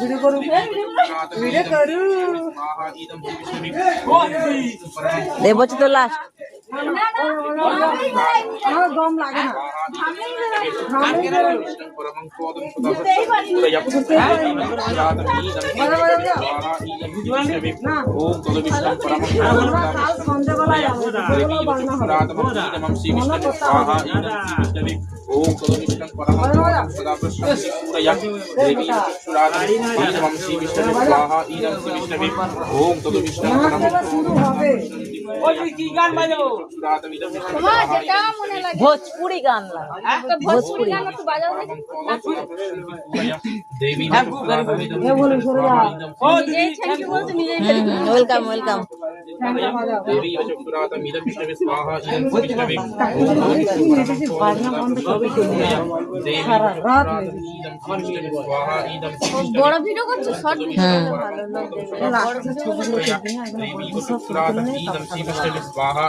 video করু video করু দেবছি তো লাস্ট আমার দম লাগে না সন্ধ্যাবেলায় ओम तदविष्णं परमं सदा प्रसन्नं पूरया देवी विष्णुराधि ईदं श्री विष्णवे स्वाहा ईदं श्री विष्णवे ओम तदविष्णं परमं শুরু হবে ওই কি গান বাজাবো তোমার যেটা মনে লাগে ভোজপুরি গান লাগে একটা ভোজপুরি গান একটু বাজাও देवी ও দিদি থ্যাংক ইউ বলতে নিজেই ওয়েলকাম ওয়েলকাম देवी विष्णुराधि ईदं विष्णवे स्वाहा ईदं श्री विष्णवे ओम देवी स्वाहा ईदं श्री विष्णवे বড় ভিডিও করছো শর্ট ভিডিও ভালো লোক দেখবে देवी विष्णुराधि ईदं श्री विष्णवे स्वाहा